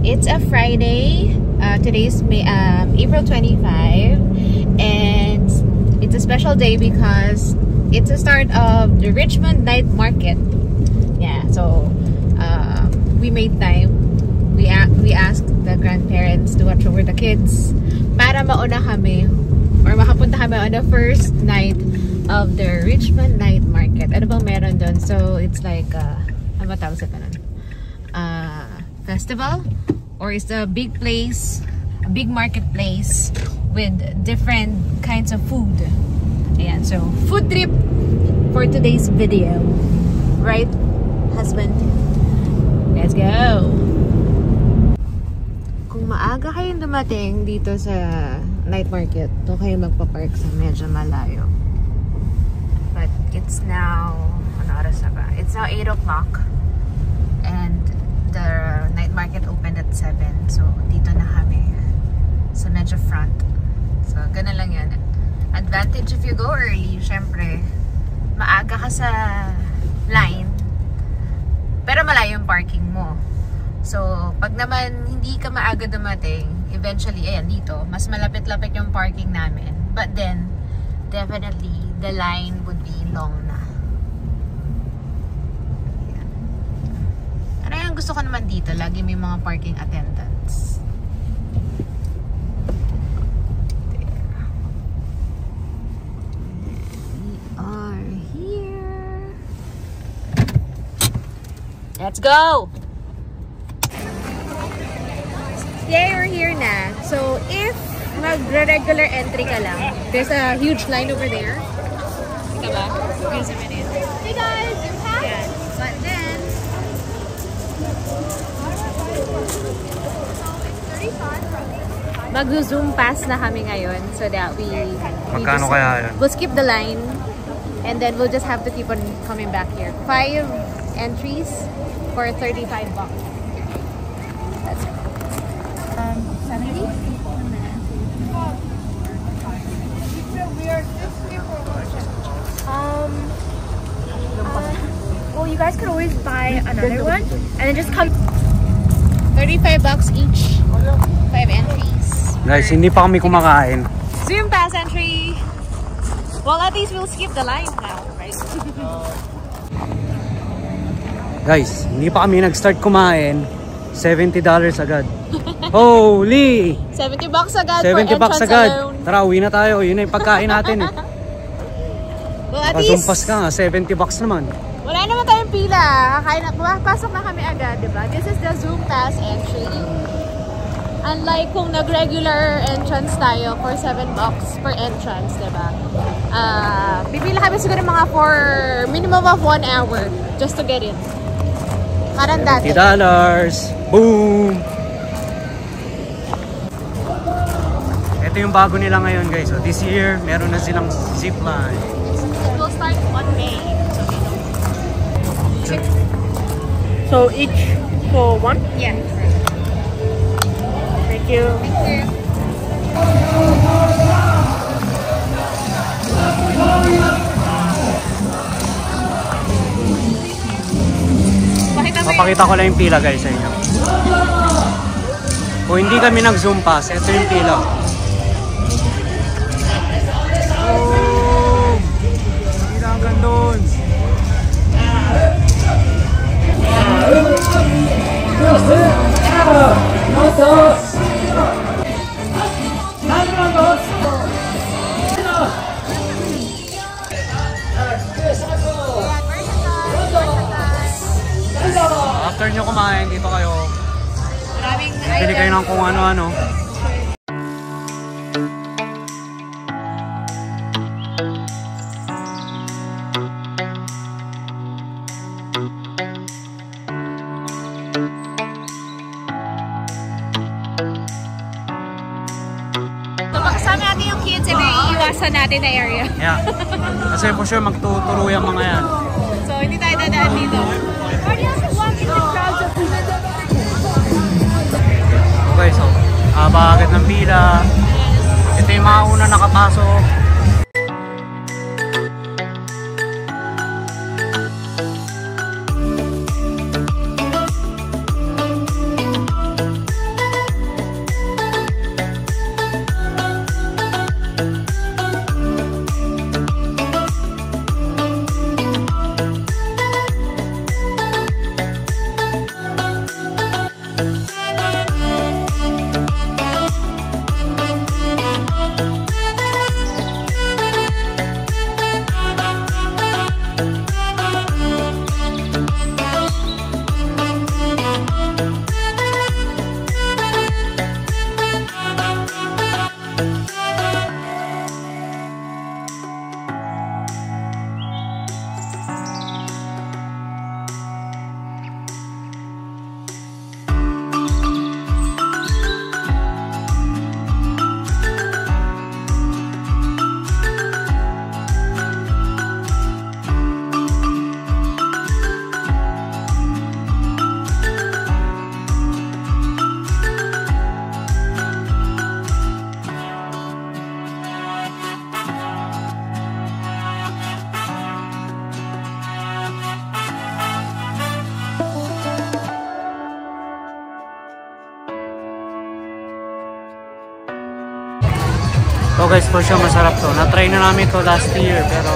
It's a Friday. Today's April 25, and it's a special day because it's the start of the Richmond Night Market. Yeah, so we made time. We asked the grandparents to watch over the kids para mauna kami or makapunta kami on the first night of the Richmond Night Market. Ano bang meron doon? So it's like ano ba tawag sa tanan? Festival, or it's a big place, a big marketplace with different kinds of food. Ayan, so food trip for today's video, right, husband? Let's go. Kung maaga kayong dumating dito sa night market, doon kayo magpa-park sa medyo malayo. But it's now, ano oras na ba? It's now 8 o'clock. And the night market opened at 7. So, dito na kami sa medyo front. So, ganun lang yan. Advantage if you go early, syempre, maaga ka sa line, pero malayo yung parking mo. So, pag naman hindi ka maaga dumating, eventually, ayan, dito, mas malapit-lapit yung parking namin. But then, definitely, the line would be long na. Ang gusto ko naman dito, lagi may mga parking attendants. We are here. Let's go! Yeah, we're here na. So, if mag-regular entry ka lang, there's a huge line over there. Ika ba? Here's a minute. Hey guys, you're past? Yeah. But then, mag-zoom pass na kami ngayon so that magkano kaya yan? We'll skip the line and then we'll just have to keep on coming back here. 5 entries for $35. That's it. 70? Well, you guys could always buy another one and then just come. $35 each. 5 entries. Guys, hindi pa kami kumakain. Zoom pass entry. Well, at least we'll skip the line now, right? Guys, hindi pa kami nag-start kumain. $70 agad. Holy! $70 agad for $70 entrance agad. alone. Tara, uwi na tayo. Yun na yung pagkain natin eh. Well, at least Pasumpas ka nga, $70 naman. wala naman tayong pila. Kakain na, pasok na kami agad, diba? This is the Zoom pass entry. Unlike kung nag-regular entrance tayo for $7 per entrance, diba? Bibila kami siguro mga for minimum of 1 hour just to get in. Parang dati. $50. Boom! Ito yung bago nila ngayon, guys. So, this year, meron na silang zipline. It will start on May. So each for one? Yeah. Thank you. Thank you. Papakita ko lang yung pila, guys, sa inyo. Kung hindi kami nag-zoom pass, ito yung pila. Oh! Pila hanggang doon. After nyo kumain, dito kayo. Bili kayo ng kung ano-ano. Kasama natin yung kids, ito yung iiwasan natin na area. Yeah. Kasi for sure magtuturo yung mga yan. So, hindi tayo dadaan dito. Okay, so, bakit ng pila? Ito yung mga una nakapasok. So guys, for sure masarap to. Na-try na namin to last year, pero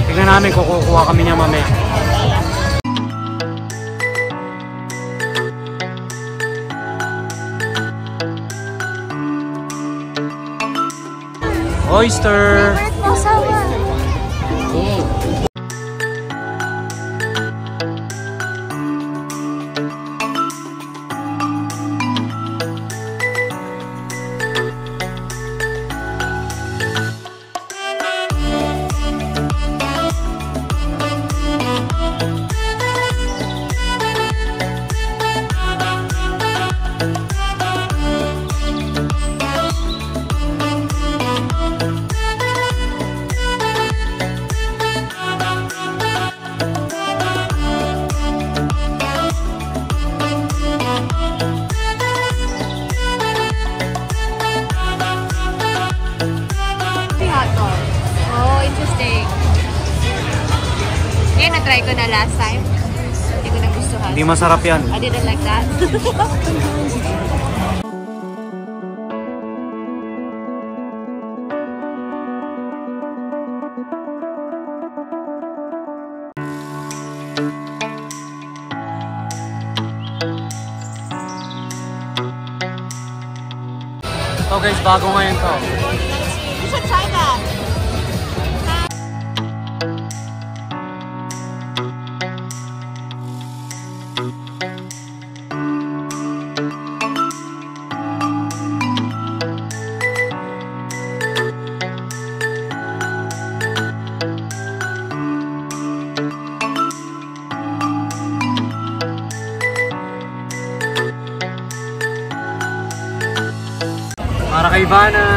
tignan namin kung kukuha kami niya mamaya. Oyster! Na-try ko na last time. Hindi ko nagustuhan. Hindi masarap yan. I didn't like that. So guys, bago ngayon to. You should try that. Para kay Ivana.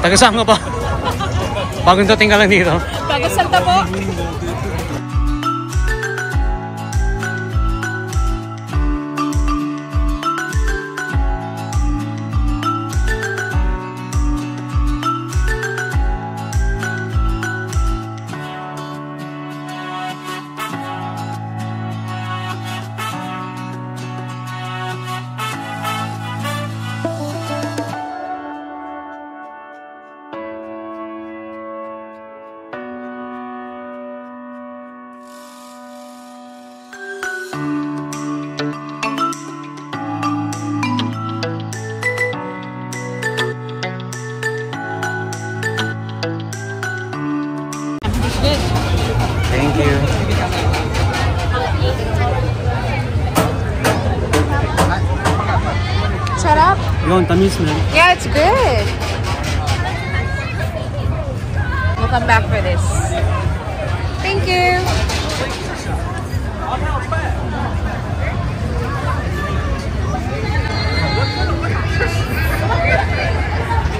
Taga saan ka ba? Bagong dating ka lang dito. Taga Santa po. Thank you. Shut up. Yun, tamis na. Yeah, it's good. We'll come back for this. Thank you.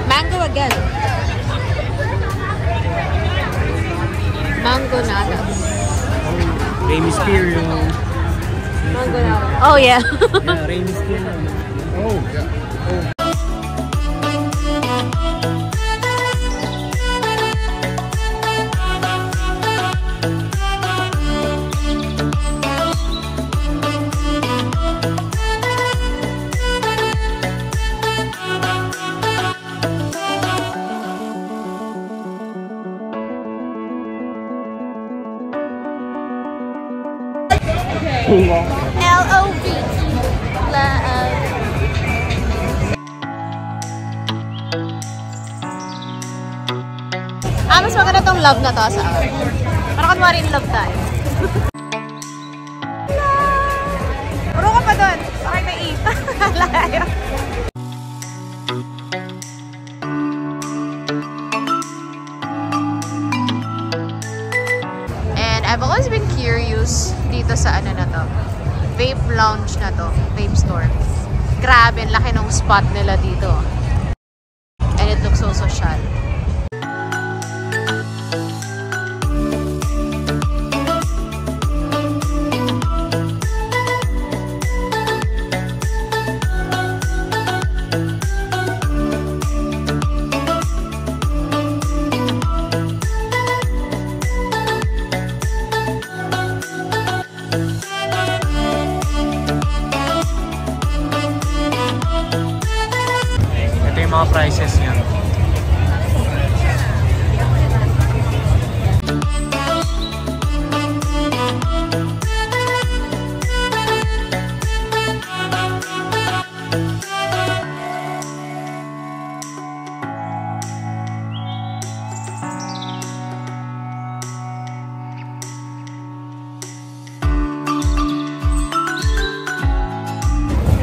Mango again. Mango nadas. Rey Mysterio. Mango nadas. Oh yeah. Yeah, Rey Mysterio. Oh, yeah. L-O-V-E. Love. Mas maganda tong love na to sa akin. Parang kunwari in love tayo. Puro ka pa doon. Sakay na eat. Layo. I've always been curious dito sa ano na to. Vape lounge na to. Vape store. Grabe, ang laki ng spot nila dito. And it looks so social. Ito yung mga prices niya.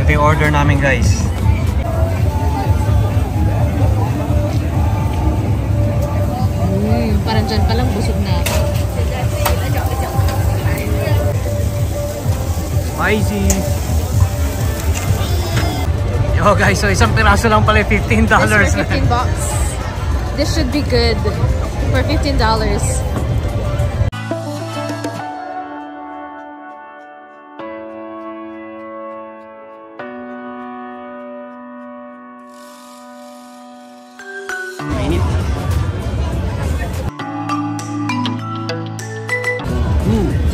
Ito yung order namin, guys. Parang dyan palang busog na ako. Spicy! Yo guys, so isang piraso lang pala $15. This for $15 bucks. This should be good for $15.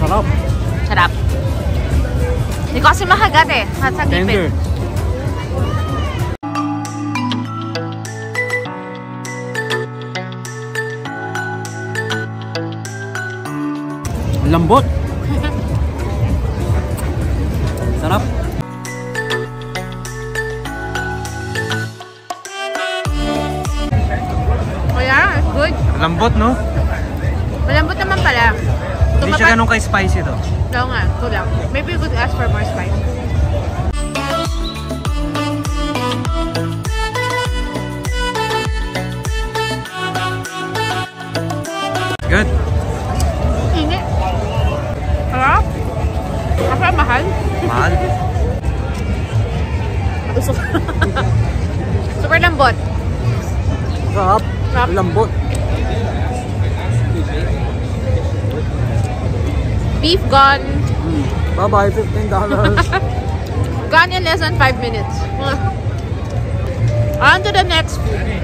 Sarap! Sarap. Hindi ko kasi makagat eh. At sa Tender. gipit. Lambot! Sarap! Oh yeah, it's good. Lambot, no? Malambot naman pala. Hindi siya ganun ka-spicy to. Oo nga, kulang. Maybe you could ask for more spice. Good. Init. Sarap. Kasi mahal. Mahal. Super lambot. Sarap. Sarap. Lambot. Beef gone. Bye-bye, $15. Gone in less than 5 minutes. On to the next food.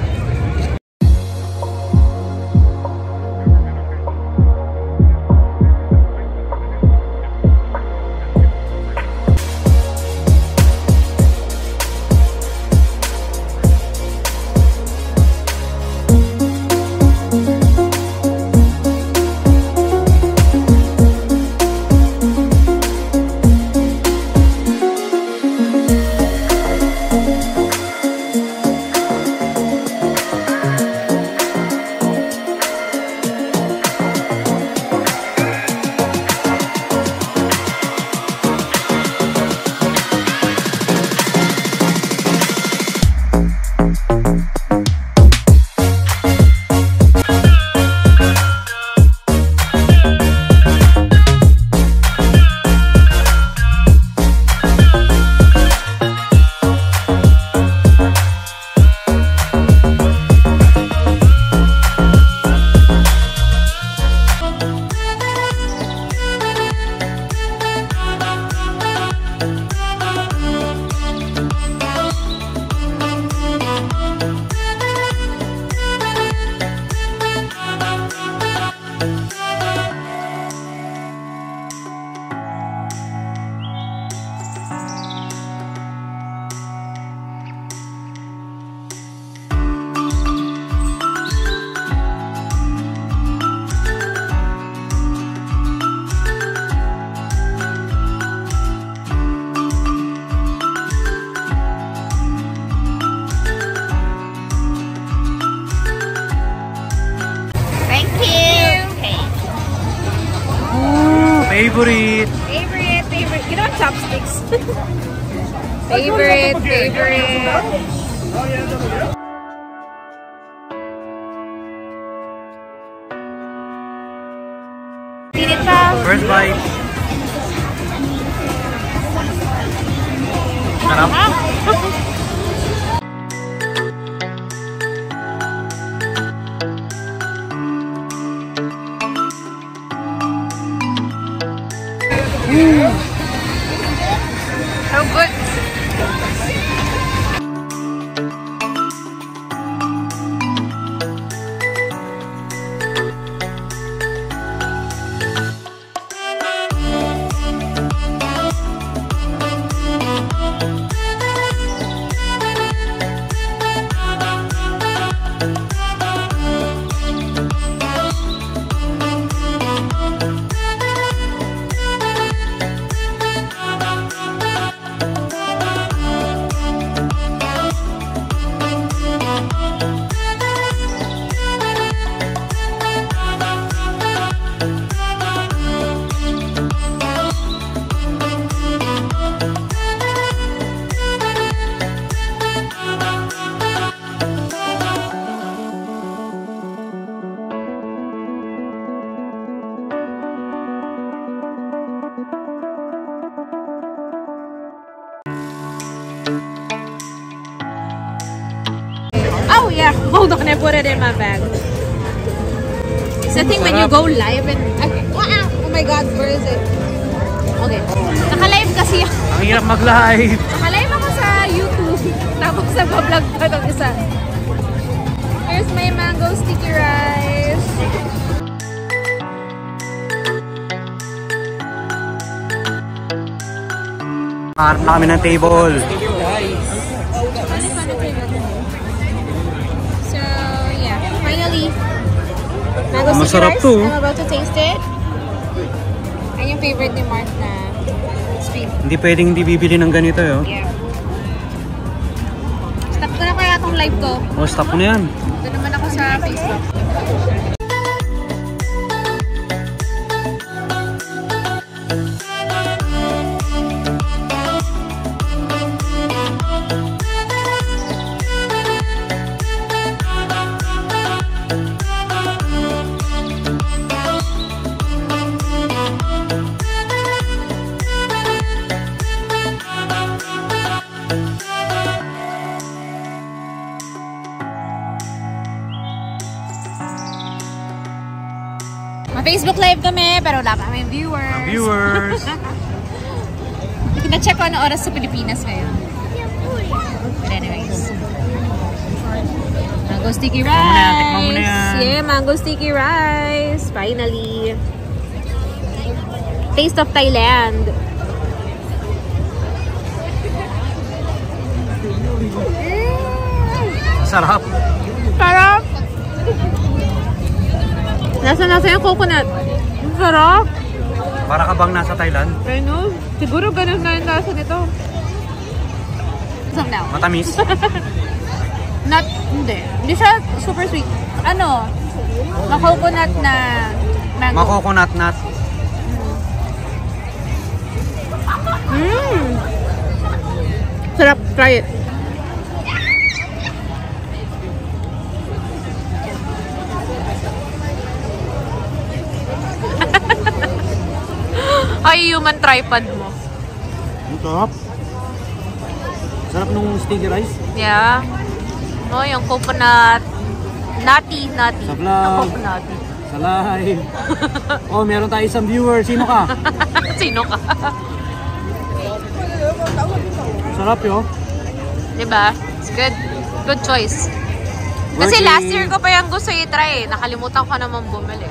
Favorite! Favorite. You know chopsticks? Favorite. Pinit pa. First bite. Sarap. So good. Oh yeah, hold on, I put it in my bag. It's the thing when you go live and... Oh my god, where is it? Okay. Naka-live kasi ako. Ang hirap mag-live. Naka-live ako sa YouTube. Tapos nag-vlog pa itong isa. Here's my mango sticky rice. Harap na kami ng table. So yeah, finally. Mango sticky Masarap rice. to. I'm about to taste it. Ay yung favorite ni Mark na sweet. Hindi pwedeng hindi bibili ng ganito yo. Yeah. Stop ko na kaya itong live ko. O, stop mo na yan. Ito naman ako sa Facebook. Facebook live kami, pero wala pa kami viewers. Viewers. Na-check ko anong oras sa Pilipinas ngayon. But anyways. Mango sticky rice. Tikman mo na yan. Yeah, mango sticky rice. Finally. Taste of Thailand. Sarap. Sarap. Nasa yung coconut. Ang sarap. Para ka bang nasa Thailand? I know. Siguro ganun na yung lasa nito. Some now. Matamis. Hindi. Hindi siya super sweet. Ano? Ma-coconut na mango. Ma-coconut nut. Sarap. Try it. Ay, human tripod mo. Ang sarap. Sarap nung sticky rice. Yeah. Oh, yung coconut. Nutty. Sa vlog. Ang coconut. Sa live. Oh, meron tayo isang viewer. Sino ka? Sino ka? Sarap yo. Diba? It's good. Good choice. Kasi last year ko pa yung gusto i-try eh. Nakalimutan ko naman bumili.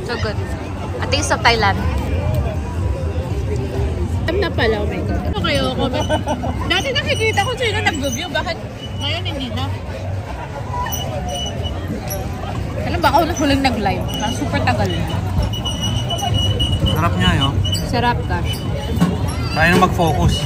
So good. A taste of Thailand. Alam na pala, oh my God. Ano kayo? Comment. Dati nakikita ko sino nag-review. Bakit ngayon hindi na? Alam ba ako na huling nag-live? Super tagal. Sarap niya yo. Sarap ka. Tayo na mag-focus.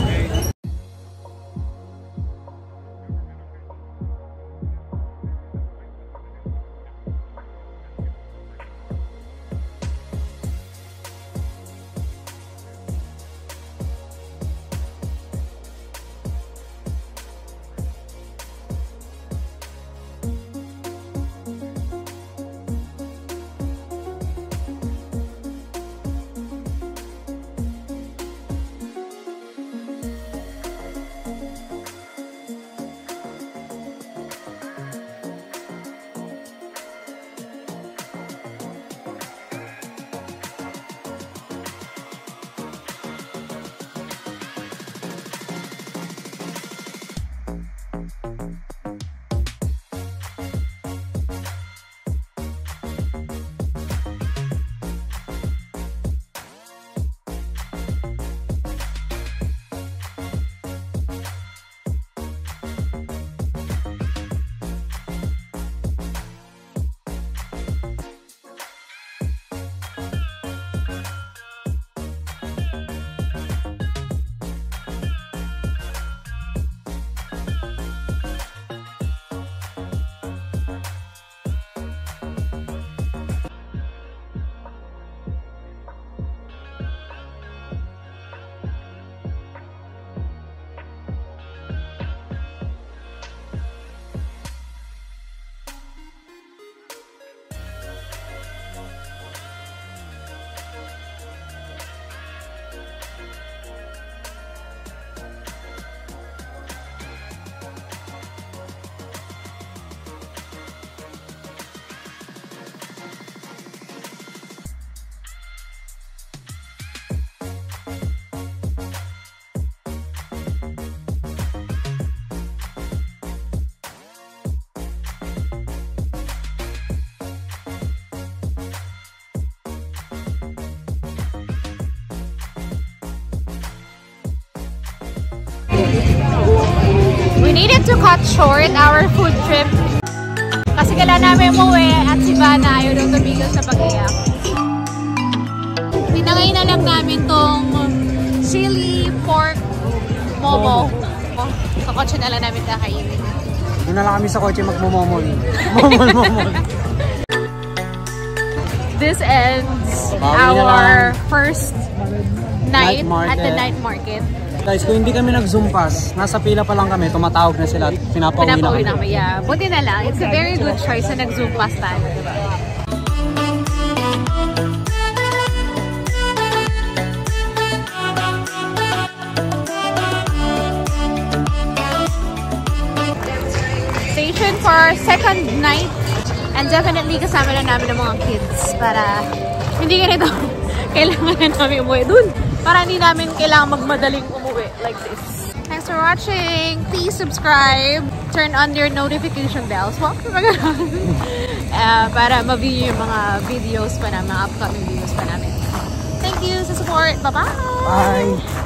needed to cut short our food trip. Kasi kailangan namin umuwi at si Vanna ayaw daw tumigil sa pag-iyak. Tinangay na lang namin tong chili pork momo. Sa kotse na lang namin kakainin. Doon na lang kami sa kotse magmumomol. Momol. This ends Bawi na our lang. first night Night at the market. night market. Guys, kung hindi kami nag-zoom pass, nasa pila pa lang kami, tumatawag na sila at pinapauwi na Pinapauwi kami. na kami. Yeah. Buti na lang. It's a very good choice na nag-zoom pass tayo. Diba? Station for our second night. And definitely kasama na namin ng mga kids para hindi ganito. Kailangan na namin umuwi dun. Para hindi namin kailangan magmadaling umuwi like this. Thanks for watching. Please subscribe. Turn on your notification bells. Para ma-view yung mga videos pa na, mga upcoming videos pa namin. Thank you sa support. Bye-bye! Bye!